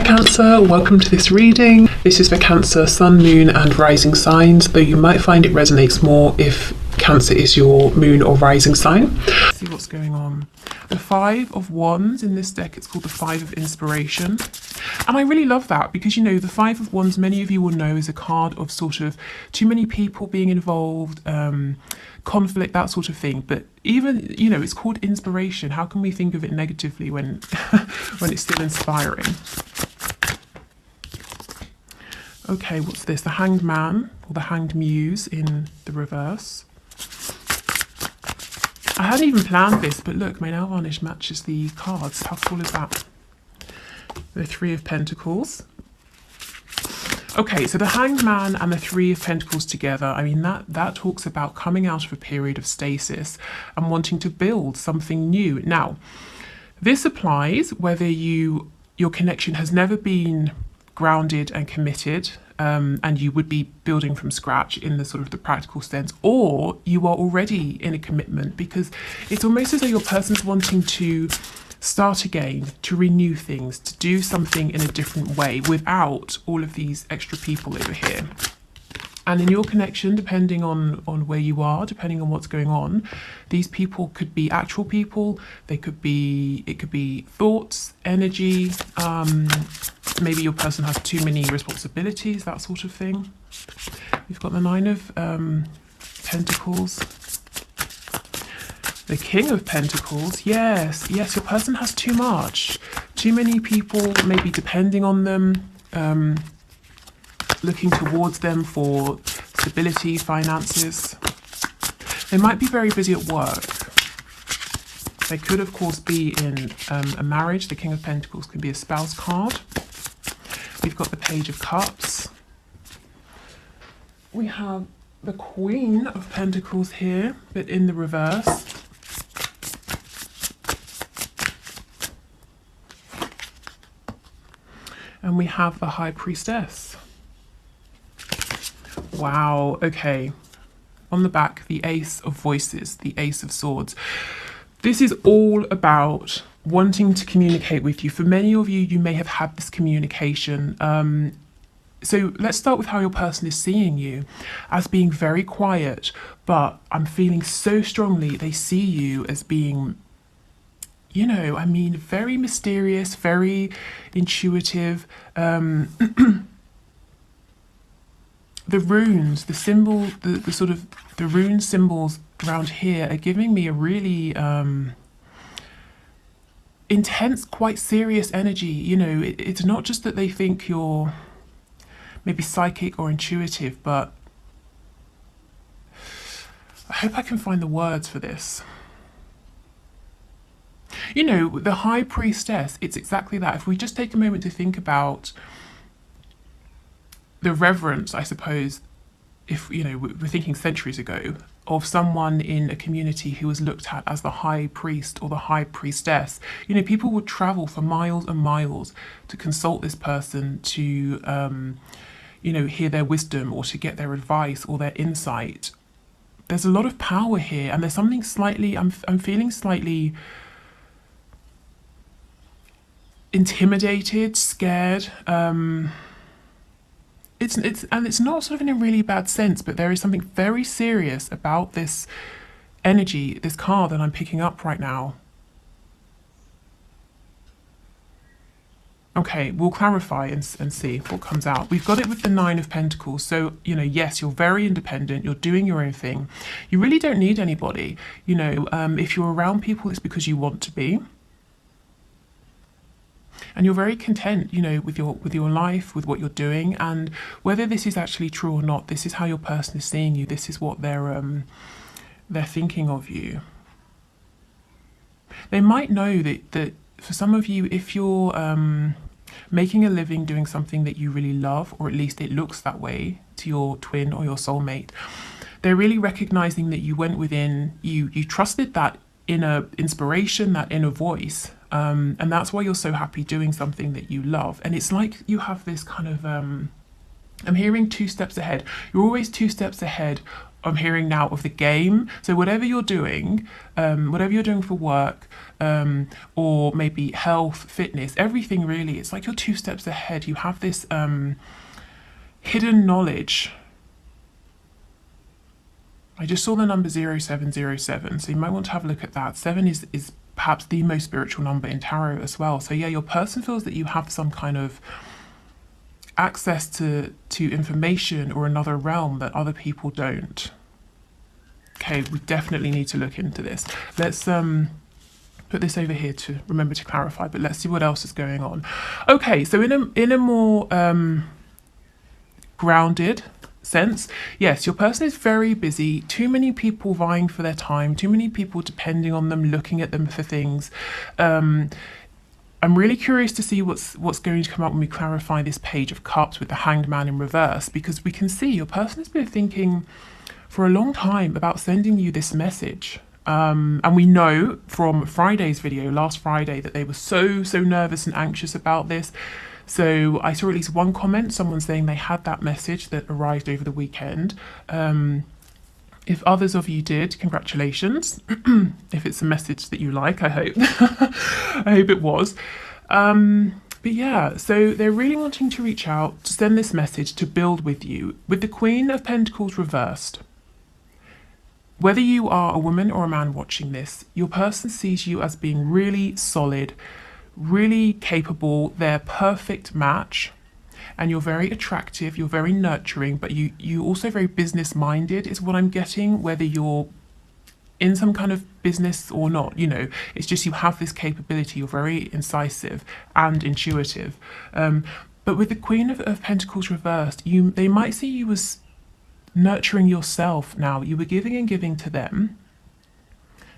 Cancer, welcome to this reading. This is for Cancer, Sun, Moon and Rising signs, though you might find it resonates more if Cancer is your moon or rising sign. Let's see what's going on. The Five of Wands in this deck, it's called the Five of Inspiration. And I really love that because, you know, the Five of Wands, many of you will know, is a card of sort of too many people being involved, conflict, that sort of thing. But even, you know, it's called inspiration. How can we think of it negatively when when it's still inspiring? Okay, what's this? The Hanged Man or the Hanged Muse in the reverse. I hadn't even planned this, but look, my nail varnish matches the cards. How cool is that? The Three of Pentacles. Okay, so the Hanged Man and the Three of Pentacles together, I mean, that talks about coming out of a period of stasis and wanting to build something new. Now, this applies whether your connection has never been grounded and committed, and you would be building from scratch in the sort of the practical sense, or you are already in a commitment, because it's almost as though your person's wanting to start again, to renew things, to do something in a different way without all of these extra people over here. And in your connection, depending on where you are, depending on what's going on, these people could be actual people, it could be thoughts, energy, maybe your person has too many responsibilities, that sort of thing. We've got the Nine of Pentacles. The King of Pentacles, yes, your person has too much. Too many people maybe depending on them, looking towards them for stability, finances. They might be very busy at work. They could, of course, be in a marriage. The King of Pentacles can be a spouse card. We've got the Page of Cups. We have the Queen of Pentacles here, but in the reverse. And we have the High Priestess. Wow, okay. On the back, the Ace of Voices, the Ace of Swords. This is all about wanting to communicate with you. For many of you, you may have had this communication. So let's start with how your person is seeing you as being very quiet, but I'm feeling so strongly they see you as being, you know, I mean, very mysterious, very intuitive. The runes, the symbol, the sort of the rune symbols around here are giving me a really intense, quite serious energy. You know, it's not just that they think you're maybe psychic or intuitive, but I hope I can find the words for this. You know, the High Priestess, it's exactly that. If we just take a moment to think about the reverence, I suppose, if, you know, we're thinking centuries ago, of someone in a community who was looked at as the High Priest or the High Priestess. You know, people would travel for miles and miles to consult this person, to, you know, hear their wisdom or to get their advice or their insight. There's a lot of power here, and there's something slightly, I'm feeling slightly intimidated, scared. It's not sort of in a really bad sense, but there is something very serious about this energy, this card that I'm picking up right now. Okay, we'll clarify and see what comes out. We've got it with the Nine of Pentacles. So, you know, yes, you're very independent. You're doing your own thing. You really don't need anybody. You know, if you're around people, it's because you want to be. And you're very content, you know, with your life, with what you're doing, and whether this is actually true or not, this is how your person is seeing you. This is what they're thinking of you. They might know that for some of you, if you're making a living doing something that you really love, or at least it looks that way to your twin or your soulmate, they're really recognizing that you went within, you trusted that inner inspiration, that inner voice. And that's why you're so happy doing something that you love. And it's like you have this kind of I'm hearing 2 steps ahead. You're always 2 steps ahead, I'm hearing now, of the game. So whatever you're doing for work, or maybe health, fitness, everything really, it's like you're 2 steps ahead. You have this hidden knowledge. I just saw the number 0707, so you might want to have a look at that. 7 is perhaps the most spiritual number in tarot as well. So yeah, your person feels that you have some kind of access to information or another realm that other people don't. Okay, we definitely need to look into this. Let's put this over here to remember to clarify, but let's see what else is going on. Okay, so in a more grounded sense, yes, your person is very busy. Too many people vying for their time, too many people depending on them, looking at them for things. I'm really curious to see what's going to come up when we clarify this Page of Cups with the Hanged Man in reverse, because we can see your person has been thinking for a long time about sending you this message. And we know from Friday's video, last Friday, that they were so nervous and anxious about this. So I saw at least one comment, someone saying they had that message that arrived over the weekend. If others of you did, congratulations. If it's a message that you like, I hope. I hope it was. But yeah, so they're really wanting to reach out, to send this message, to build with you. With the Queen of Pentacles reversed, whether you are a woman or a man watching this, your person sees you as being really solid, really capable, their perfect match, and you're very attractive, you're very nurturing, but you also very business minded is what I'm getting, whether you're in some kind of business or not, you know, it's just you have this capability, you're very incisive and intuitive. But with the Queen of Pentacles reversed, they might see you as nurturing yourself now. You were giving and giving to them.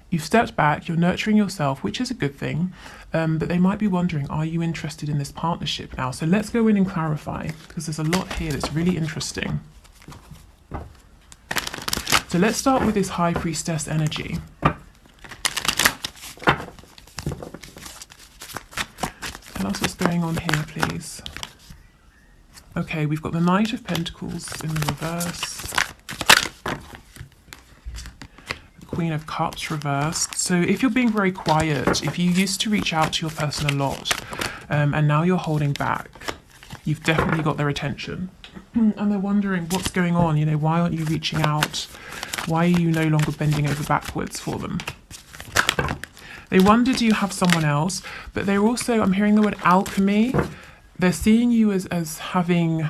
You've stepped back, you're nurturing yourself, which is a good thing, but they might be wondering, are you interested in this partnership now? So let's go in and clarify, because there's a lot here that's really interesting. So let's start with this High Priestess energy. Tell us what's going on here, please. Okay, we've got the Knight of Pentacles in the reverse. Queen of Cups reversed. So if you're being very quiet, if you used to reach out to your person a lot, and now you're holding back, you've definitely got their attention. And they're wondering what's going on, you know, why aren't you reaching out? Why are you no longer bending over backwards for them? They wonder, do you have someone else? But they're also, I'm hearing the word alchemy. They're seeing you as having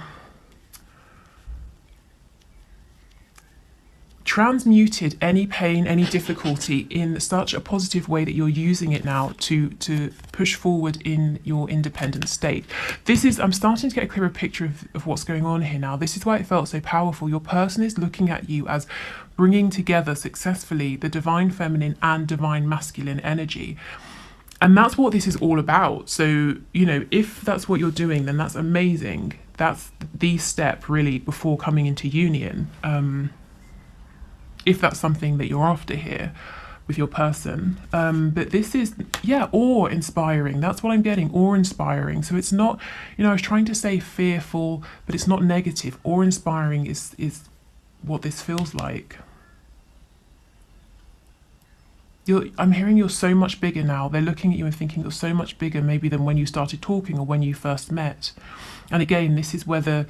transmuted any pain, any difficulty in such a positive way that you're using it now to push forward in your independent state. This is, I'm starting to get a clearer picture of what's going on here now. This is why it felt so powerful. Your person is looking at you as bringing together successfully the divine feminine and divine masculine energy. And that's what this is all about. So, you know, if that's what you're doing, then that's amazing. That's the step really before coming into union. If that's something that you're after here with your person. But this is, yeah, awe-inspiring. That's what I'm getting, awe-inspiring. So it's not, you know, I was trying to say fearful, but it's not negative. Awe-inspiring is what this feels like. I'm hearing you're so much bigger now. They're looking at you and thinking you're so much bigger maybe than when you started talking or when you first met. And again, this is whether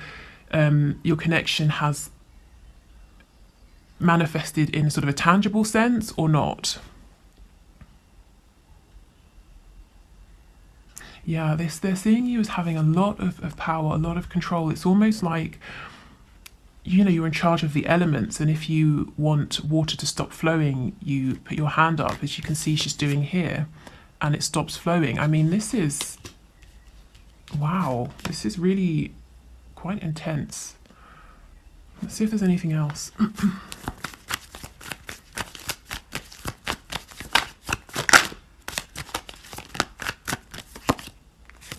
your connection has manifested in sort of a tangible sense or not. Yeah, they're seeing you as having a lot of power, a lot of control. It's almost like, you know, you're in charge of the elements, and if you want water to stop flowing, you put your hand up, as you can see she's doing here, and it stops flowing. I mean, this is, wow, this is really quite intense. Let's see if there's anything else.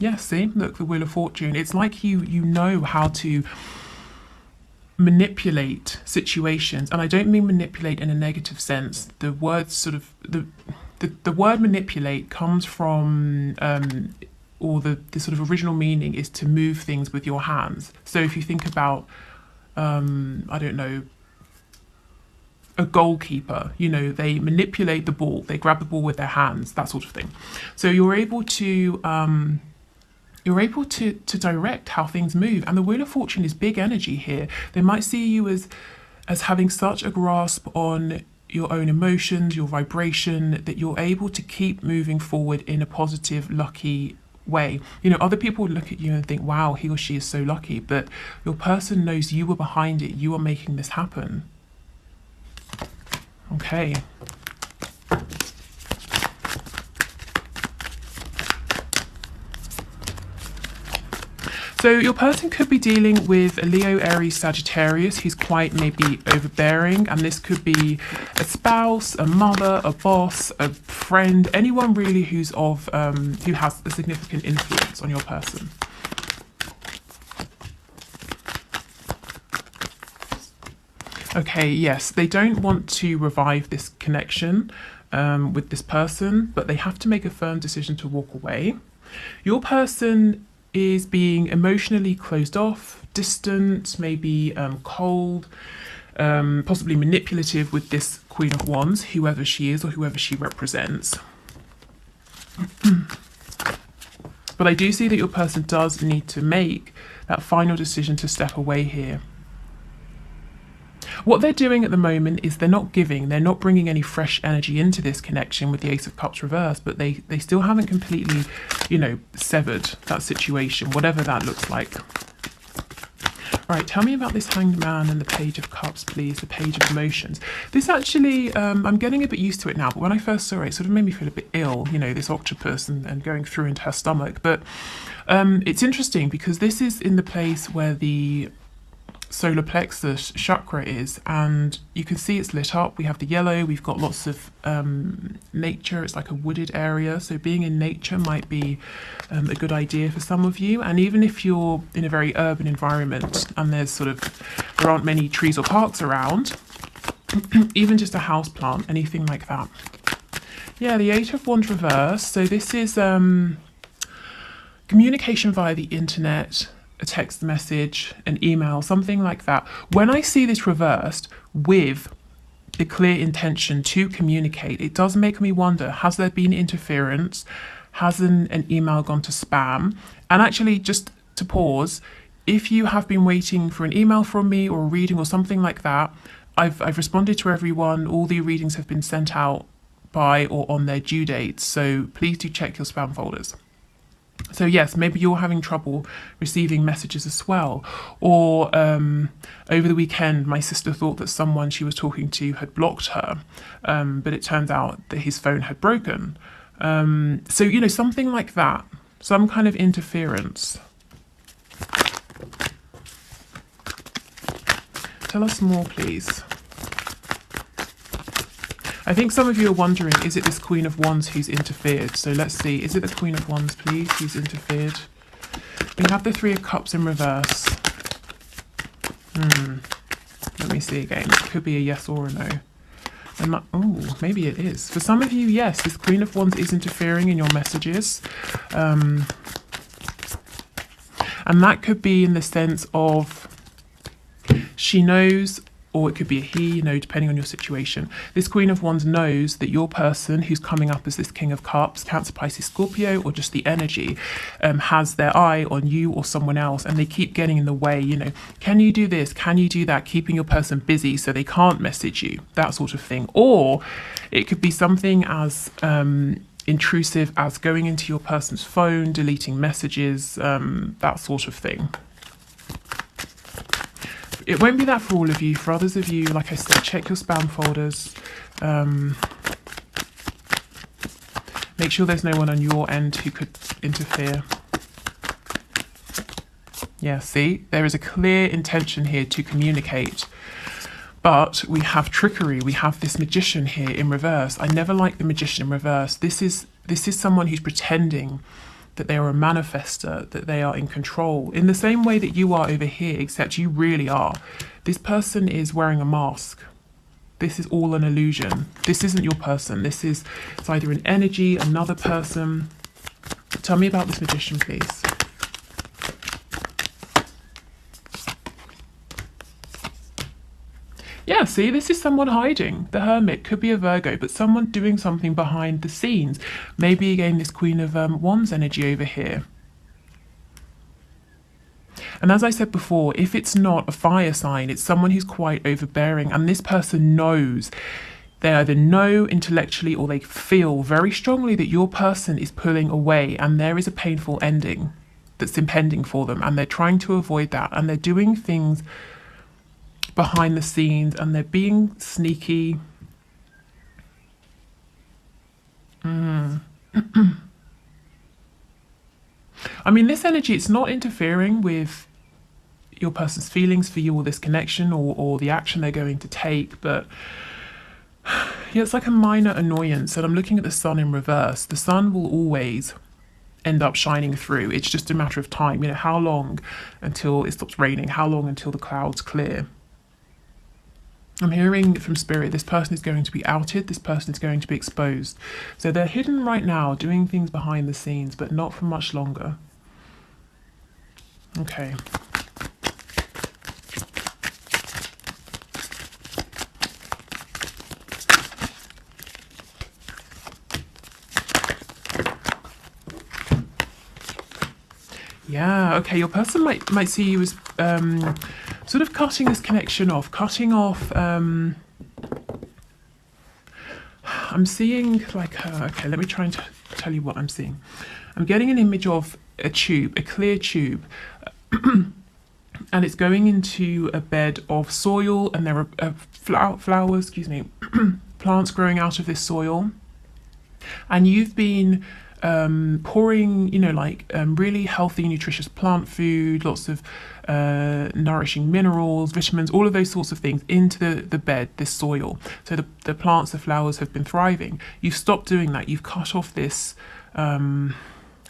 Yeah, see, look, the Wheel of Fortune. It's like you know how to manipulate situations, and I don't mean manipulate in a negative sense. The word sort of the word manipulate comes from or the sort of original meaning is to move things with your hands. So if you think about, I don't know, a goalkeeper, you know, they manipulate the ball, they grab the ball with their hands, that sort of thing. So you're able to direct how things move. And the Wheel of Fortune is big energy here. They might see you as having such a grasp on your own emotions, your vibration, that you're able to keep moving forward in a positive, lucky way. You know, other people would look at you and think, wow, he or she is so lucky, but your person knows you were behind it, you are making this happen. Okay. So your person could be dealing with a Leo, Aries, Sagittarius who's quite maybe overbearing, and this could be a spouse, a mother, a boss, a friend, anyone really who's who has a significant influence on your person. Okay, yes, they don't want to revive this connection with this person, but they have to make a firm decision to walk away. Your person is being emotionally closed off, distant, maybe cold, possibly manipulative with this Queen of Wands, whoever she is or whoever she represents. But I do see that your person does need to make that final decision to step away here. What they're doing at the moment is they're not giving, they're not bringing any fresh energy into this connection with the Ace of Cups reversed, but they still haven't completely, you know, severed that situation, whatever that looks like. All right, tell me about this Hanged Man and the Page of Cups, please, the Page of Emotions. This actually, I'm getting a bit used to it now, but when I first saw it, it sort of made me feel a bit ill, you know, this octopus and going through into her stomach. But it's interesting because this is in the place where the solar plexus chakra is, and you can see it's lit up. We have the yellow, we've got lots of nature. It's like a wooded area, so being in nature might be a good idea for some of you. And even if you're in a very urban environment and there aren't many trees or parks around, even just a house plant, anything like that. Yeah, the Eight of Wands reversed. So this is communication via the internet, a text message, an email, something like that. When I see this reversed with the clear intention to communicate, it does make me wonder, has there been interference? Has an email gone to spam? And actually, just to pause, if you have been waiting for an email from me or a reading or something like that, I've responded to everyone. All the readings have been sent out by or on their due dates. So please do check your spam folders. So yes, maybe you're having trouble receiving messages as well. Or over the weekend, my sister thought that someone she was talking to had blocked her, but it turned out that his phone had broken. So, you know, something like that, some kind of interference. Tell us more, please. I think some of you are wondering, is it this Queen of Wands who's interfered? So let's see, is it the Queen of Wands, please, who's interfered? We have the Three of Cups in reverse. Let me see again. It could be a yes or a no. Oh, maybe it is. For some of you, yes, this Queen of Wands is interfering in your messages. And that could be in the sense of she knows, or it could be a he, you know, depending on your situation. This Queen of Wands knows that your person who's coming up as this King of Cups, Cancer, Pisces, Scorpio, or just the energy, has their eye on you or someone else, and they keep getting in the way, you know, can you do this? Can you do that? Keeping your person busy so they can't message you, that sort of thing. Or it could be something as intrusive as going into your person's phone, deleting messages, that sort of thing. It won't be that for all of you. For others of you, like I said, check your spam folders. Make sure there's no one on your end who could interfere. Yeah, see, there is a clear intention here to communicate. But we have trickery. We have this magician here in reverse. I never like the magician in reverse. This is someone who's pretending that they are a manifester, that they are in control, in the same way that you are over here, except you really are. This person is wearing a mask. This is all an illusion. This isn't your person. It's either an energy, another person. Tell me about this Magician, please. Yeah, see, this is someone hiding. The Hermit could be a Virgo, but someone doing something behind the scenes. Maybe again this Queen of Wands energy over here. And as I said before, if it's not a fire sign, it's someone who's quite overbearing, and this person knows. They either know intellectually or they feel very strongly that your person is pulling away and there is a painful ending that's impending for them, and they're trying to avoid that, and they're doing things behind the scenes and they're being sneaky. I mean, this energy, it's not interfering with your person's feelings for you or this connection or the action they're going to take, but yeah, it's like a minor annoyance. And I'm looking at the sun in reverse. The sun will always end up shining through. It's just a matter of time. You know, how long until it stops raining? How long until the clouds clear? I'm hearing from Spirit, this person is going to be outed, this person is going to be exposed. So they're hidden right now, doing things behind the scenes, but not for much longer. Okay. Yeah, okay, your person might see you as sort of cutting this connection off, I'm seeing like, okay, let me try and tell you what I'm seeing. I'm getting an image of a tube, a clear tube, and it's going into a bed of soil, and there are flowers, excuse me, plants growing out of this soil, and you've been pouring, you know, like really healthy, nutritious plant food, lots of nourishing minerals, vitamins, all of those sorts of things into the bed, this soil. So the plants, the flowers have been thriving. You've stopped doing that. You've cut off this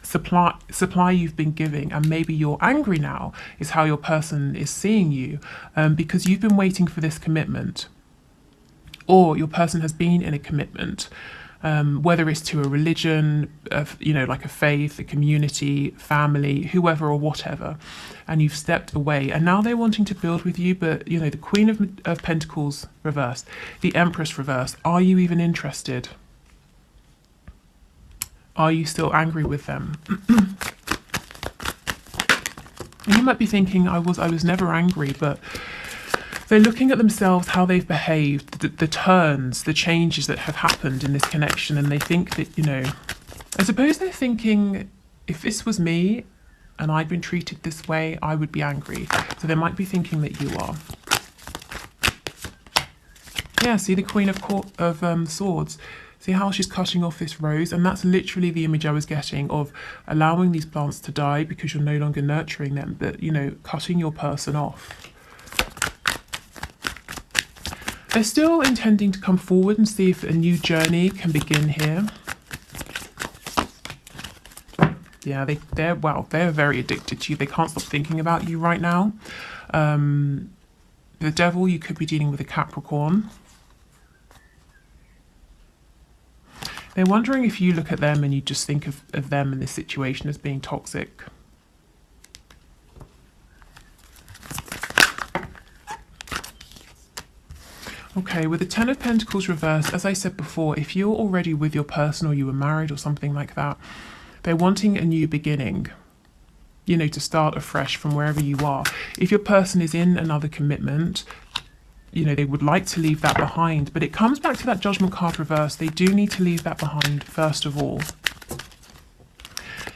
supply you've been giving, and maybe you're angry now is how your person is seeing you, because you've been waiting for this commitment, or your person has been in a commitment. Whether it's to a religion, you know, like a faith, a community, family, whoever or whatever, and you've stepped away, and now they're wanting to build with you, but, you know, the Queen of Pentacles reversed, the Empress reversed. Are you even interested? Are you still angry with them? You might be thinking, I was never angry, but they're looking at themselves, how they've behaved, the turns, the changes that have happened in this connection, and they think that, you know, I suppose they're thinking, if this was me and I'd been treated this way, I would be angry. So they might be thinking that you are. Yeah, see the Queen of Swords. See how she's cutting off this rose, and that's literally the image I was getting of allowing these plants to die because you're no longer nurturing them, but, you know, cutting your person off. They're still intending to come forward and see if a new journey can begin here. Yeah, they're very addicted to you. They can't stop thinking about you right now. The Devil, you could be dealing with a Capricorn. They're wondering if you look at them and you just think of them in this situation as being toxic. Okay, with the Ten of Pentacles reversed, as I said before, if you're already with your person or you were married or something like that, they're wanting a new beginning, you know, to start afresh from wherever you are. If your person is in another commitment, you know, they would like to leave that behind, but it comes back to that Judgment card reverse. They do need to leave that behind first of all.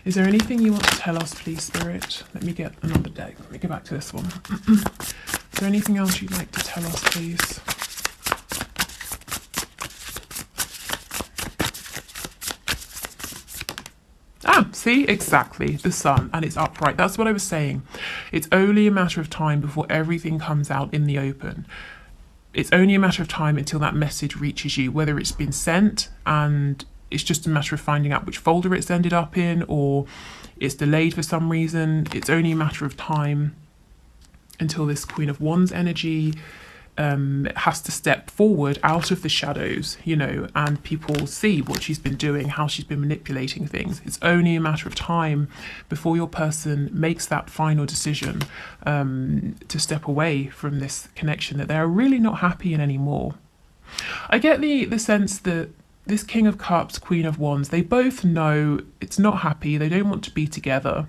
Is there anything you want to tell us, please, Spirit? Let me get another deck. Let me go back to this one. Is there anything else you'd like to tell us, please? Ah, see, exactly, the sun, and it's upright. That's what I was saying. It's only a matter of time before everything comes out in the open. It's only a matter of time until that message reaches you, whether it's been sent and it's just a matter of finding out which folder it's ended up in, or it's delayed for some reason. It's only a matter of time until this Queen of Wands energy has to step forward out of the shadows, you know, and people see what she's been doing, how she's been manipulating things. It's only a matter of time before your person makes that final decision to step away from this connection that they're really not happy in anymore. I get the sense that this King of Cups, Queen of Wands, they both know it's not happy, they don't want to be together,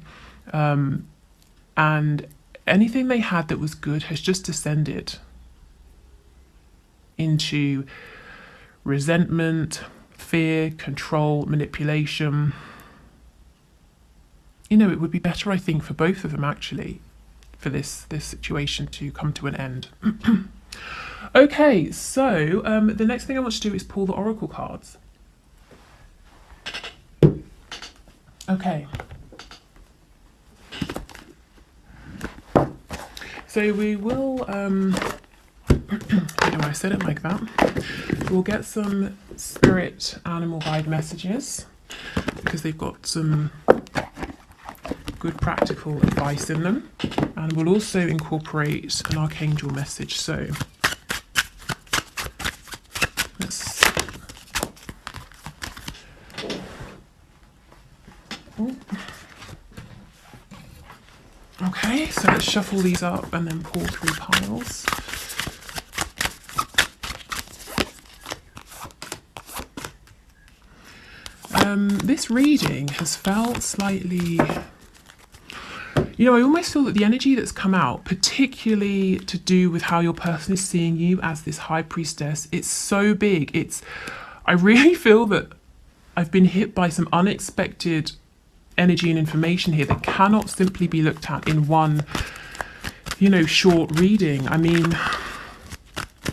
and anything they had that was good has just descended into resentment, fear, control, manipulation. You know, it would be better, I think, for both of them, actually, for this situation to come to an end. Okay, so the next thing I want to do is pull the oracle cards. Okay. So we will, I don't know why I said it like that. We'll get some spirit animal guide messages because they've got some good practical advice in them. And we'll also incorporate an archangel message. So let's... Okay, so let's shuffle these up and then pull 3 piles. This reading has felt slightly... You know, I almost feel that the energy that's come out, particularly to do with how your person is seeing you as this high priestess, it's so big. I really feel that I've been hit by some unexpected energy and information here that cannot simply be looked at in one, you know, short reading. I mean,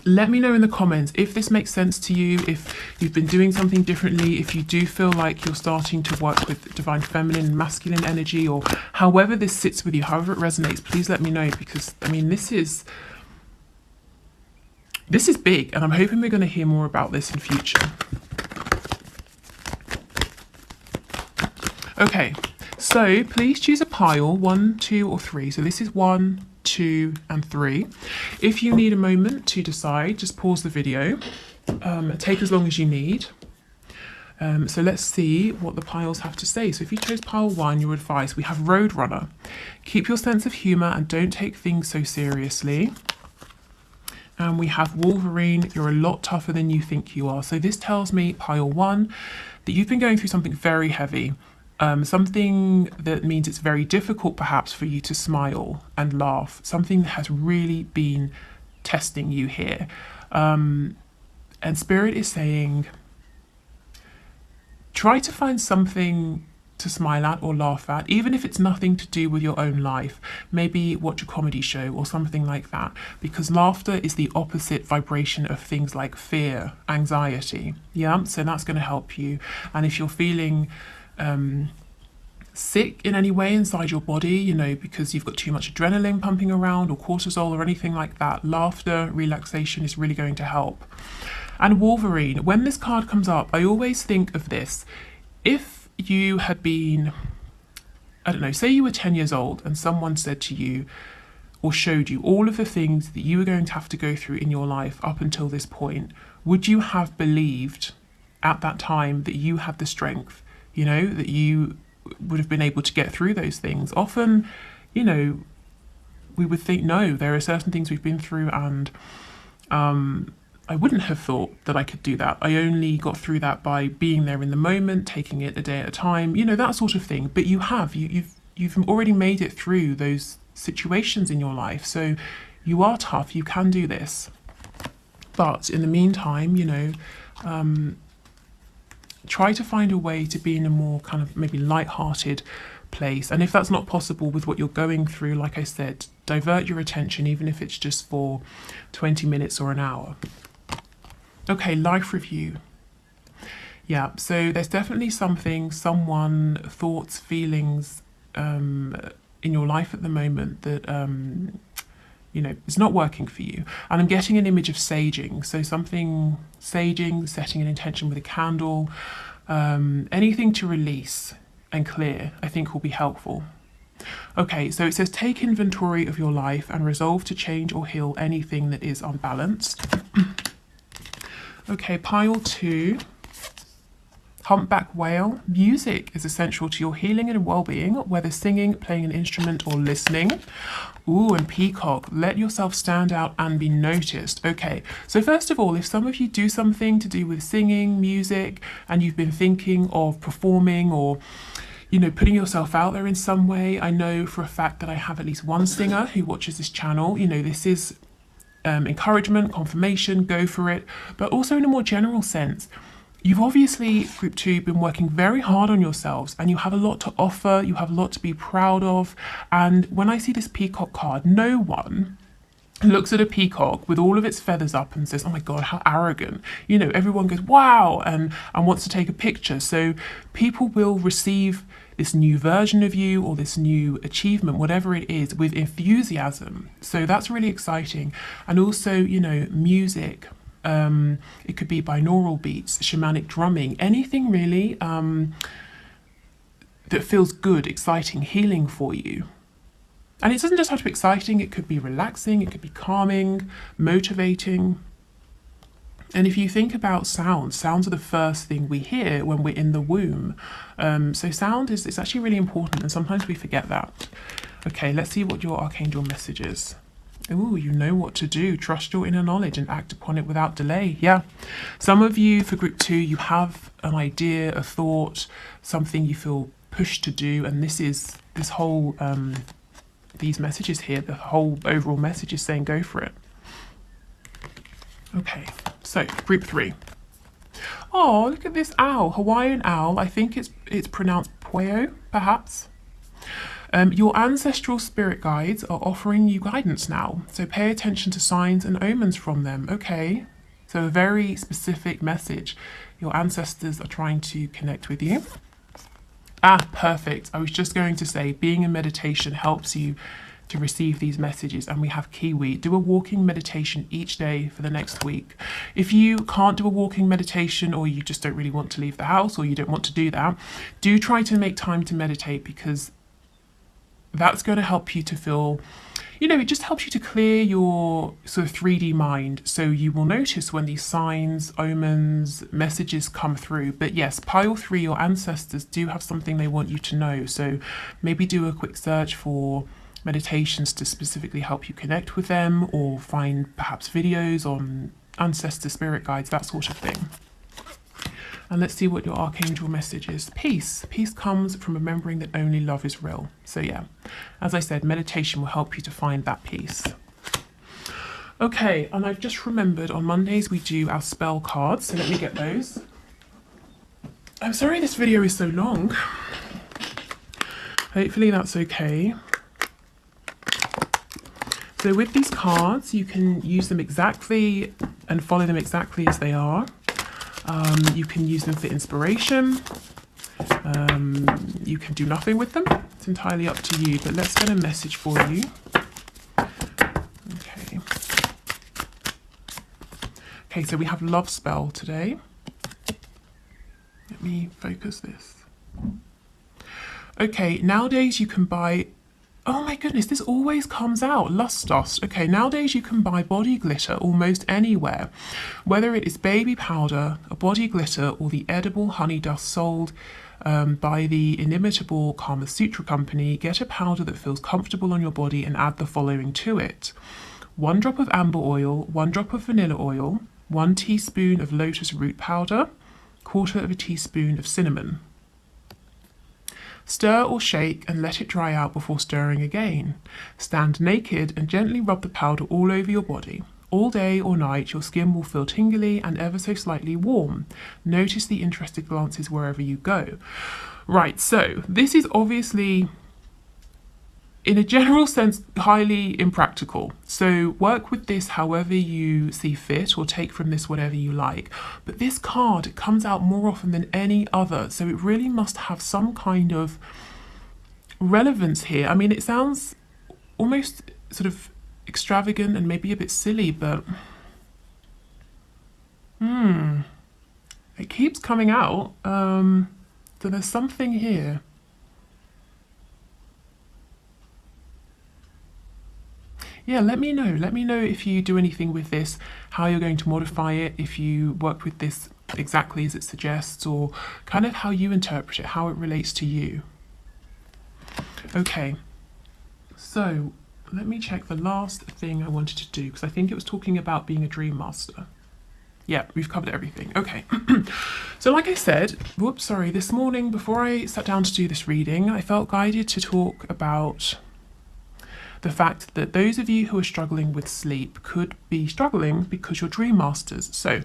let me know in the comments if this makes sense to you, if you've been doing something differently, if you do feel like you're starting to work with divine feminine and masculine energy, or however this sits with you, however it resonates, please let me know, because I mean, this is big, and I'm hoping we're going to hear more about this in future. Okay, so please choose a pile, 1, 2, or 3. So this is 1, 2, and 3. If you need a moment to decide, just pause the video. Take as long as you need. So let's see what the piles have to say. So if you chose pile 1, your advice, we have Roadrunner. Keep your sense of humour and don't take things so seriously. And we have Wolverine, you're a lot tougher than you think you are. So this tells me, pile 1, that you've been going through something very heavy. Something that means it's very difficult perhaps for you to smile and laugh. Something that has really been testing you here. And Spirit is saying, try to find something to smile at or laugh at, even if it's nothing to do with your own life. Maybe watch a comedy show or something like that, because laughter is the opposite vibration of things like fear, anxiety. Yeah, so that's going to help you. And if you're feeling sick in any way inside your body, you know, because you've got too much adrenaline pumping around or cortisol or anything like that, laughter, relaxation is really going to help. And Wolverine, when this card comes up, I always think of this. If you had been, I don't know, say you were 10 years old and someone said to you or showed you all of the things that you were going to have to go through in your life up until this point, would you have believed at that time that you had the strength? You know, that you would have been able to get through those things. Often, you know, we would think, no, there are certain things we've been through and I wouldn't have thought that I could do that. I only got through that by being there in the moment, taking it a day at a time, you know, that sort of thing. But you've already made it through those situations in your life. So you are tough, you can do this. But in the meantime, you know, try to find a way to be in a more kind of maybe light-hearted place. And if that's not possible with what you're going through, like I said, divert your attention, even if it's just for 20 minutes or an hour. Okay, life review. Yeah, so there's definitely something, someone, thoughts, feelings in your life at the moment that you know, it's not working for you. And I'm getting an image of saging. So something saging, setting an intention with a candle, anything to release and clear, I think will be helpful. Okay, so it says take inventory of your life and resolve to change or heal anything that is unbalanced. Okay, pile 2. Humpback whale. Music is essential to your healing and well-being, whether singing, playing an instrument, or listening. Ooh, and peacock. Let yourself stand out and be noticed. Okay, so first of all, if some of you do something to do with singing, music, and you've been thinking of performing or putting yourself out there in some way. I know for a fact that I have at least one singer who watches this channel. This is encouragement, confirmation, go for it. But also in a more general sense, you've obviously, group 2, been working very hard on yourselves and you have a lot to offer, you have a lot to be proud of. And when I see this peacock card, no one looks at a peacock with all of its feathers up and says, oh my God, how arrogant. Everyone goes, wow, and wants to take a picture. So people will receive this new version of you or this new achievement, whatever it is, with enthusiasm. So that's really exciting. And also, music. It could be binaural beats, shamanic drumming, anything really that feels good, exciting, healing for you. And it doesn't just have to be exciting, it could be relaxing, it could be calming, motivating. And if you think about sounds are the first thing we hear when we're in the womb. So sound is actually really important, and sometimes we forget that. Okay, let's see what your archangel message is. Ooh, you know what to do. Trust your inner knowledge and act upon it without delay. Yeah. Some of you, for group 2, you have an idea, a thought, something you feel pushed to do, and this whole these messages here, the whole overall message is saying go for it. Okay, so group 3. Oh, look at this owl, Hawaiian owl. I think it's pronounced Pueo, perhaps. Your ancestral spirit guides are offering you guidance now, so pay attention to signs and omens from them. Okay, so a very specific message. Your ancestors are trying to connect with you. Ah, perfect. I was just going to say, being in meditation helps you to receive these messages, and we have Kiwi. Do a walking meditation each day for the next week. If you can't do a walking meditation, or you just don't really want to leave the house, or you don't want to do that, do try to make time to meditate, because that's going to help you to feel, it just helps you to clear your sort of 3D mind. So you will notice when these signs, omens, messages come through. But yes, pile 3, your ancestors do have something they want you to know. So maybe do a quick search for meditations to specifically help you connect with them, or find perhaps videos on ancestor spirit guides, that sort of thing. And let's see what your archangel message is. Peace. Peace comes from remembering that only love is real. So yeah, as I said, meditation will help you to find that peace. Okay, and I've just remembered on Mondays we do our spell cards, so let me get those. I'm sorry this video is so long. Hopefully that's okay. So with these cards, you can use them exactly and follow them exactly as they are. You can use them for inspiration. You can do nothing with them. It's entirely up to you, but let's get a message for you. Okay. Okay, so we have love spell today. Let me focus this. Okay, nowadays you can buy, oh my goodness, this always comes out, lust dust. Okay, nowadays you can buy body glitter almost anywhere, whether it is baby powder, a body glitter, or the edible honey dust sold by the inimitable Kama Sutra company. Get a powder that feels comfortable on your body and add the following to it: 1 drop of amber oil, 1 drop of vanilla oil, 1 teaspoon of lotus root powder, 1/4 teaspoon of cinnamon. Stir or shake and let it dry out before stirring again. Stand naked and gently rub the powder all over your body. All day or night, your skin will feel tingly and ever so slightly warm. Notice the interested glances wherever you go. Right, so this is obviously, in a general sense, highly impractical. So work with this however you see fit, or take from this whatever you like. But this card comes out more often than any other, so it really must have some kind of relevance here. I mean, it sounds almost sort of extravagant and maybe a bit silly, but it keeps coming out. So there's something here. yeah, let me know. Let me know if you do anything with this, how you're going to modify it, if you work with this exactly as it suggests, or kind of how you interpret it, how it relates to you. Okay, so let me check the last thing I wanted to do, because I think it was talking about being a dream master. Yeah, we've covered everything. Okay. So like I said, this morning before I sat down to do this reading, I felt guided to talk about the fact that those of you who are struggling with sleep could be struggling because you're dream masters. So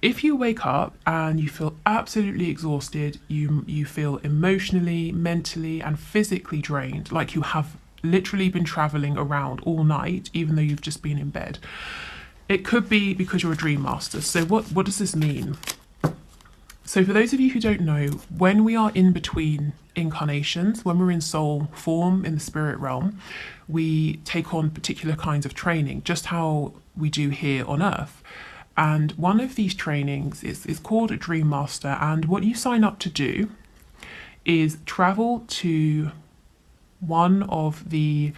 if you wake up and you feel absolutely exhausted, you feel emotionally, mentally, and physically drained, like you have literally been traveling around all night, even though you've just been in bed, it could be because you're a dream master. So what does this mean? So for those of you who don't know, when we are in between incarnations, when we're in soul form in the spirit realm, we take on particular kinds of training, just how we do here on Earth. And one of these trainings is called a Dream Master. And what you sign up to do is travel to one of the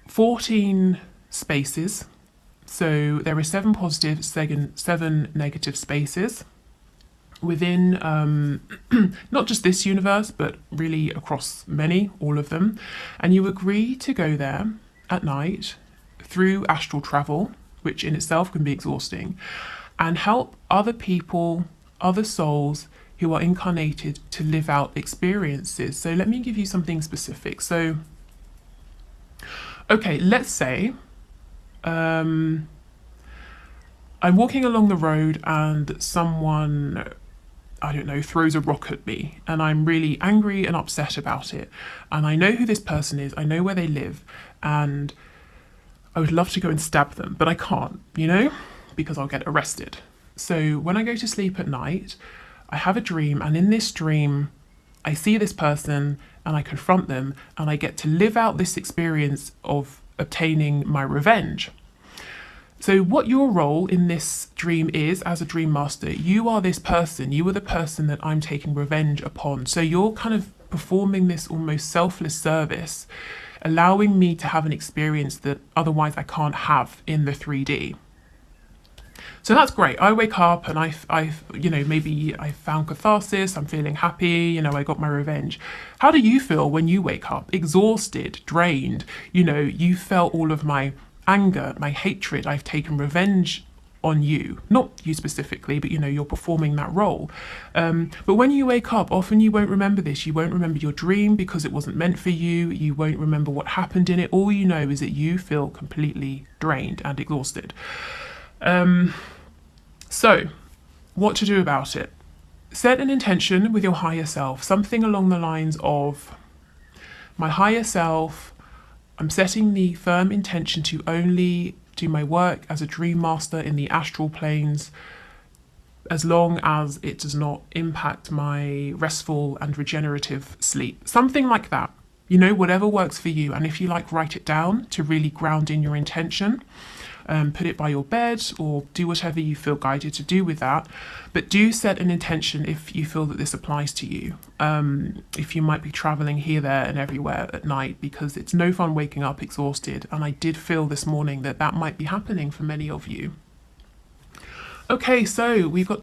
14 spaces. So there are 7 positive, 7 negative spaces within not just this universe, but really across all of them. And you agree to go there at night through astral travel, which in itself can be exhausting, and help other people, other souls who are incarnated to live out experiences. So let me give you something specific. So, okay, let's say I'm walking along the road and someone, I don't know, throws a rock at me, and I'm really angry and upset about it. And I know who this person is, I know where they live, and I would love to go and stab them, but I can't, because I'll get arrested. So when I go to sleep at night, I have a dream, and in this dream, I see this person and I confront them, and I get to live out this experience of obtaining my revenge. So what your role in this dream is as a dream master, you are this person, you are the person that I'm taking revenge upon. So you're kind of performing this almost selfless service, allowing me to have an experience that otherwise I can't have in the 3D. So that's great. I wake up and maybe I found catharsis, I'm feeling happy, I got my revenge. How do you feel when you wake up? Exhausted, drained, you felt all of my anger, my hatred, I've taken revenge on you. Not you specifically, but you're performing that role. But when you wake up, often you won't remember this. You won't remember your dream because it wasn't meant for you. You won't remember what happened in it. All you know is that you feel completely drained and exhausted. So what to do about it? Set an intention with your higher self, something along the lines of, my higher self, I'm setting the firm intention to only do my work as a dream master in the astral planes, as long as it does not impact my restful and regenerative sleep. Something like that. Whatever works for you. And if you like, write it down to really ground in your intention. Put it by your bed or do whatever you feel guided to do with that. But do set an intention if you feel that this applies to you. If you might be traveling here, there and everywhere at night, because it's no fun waking up exhausted. And I did feel this morning that might be happening for many of you. Okay, so we've got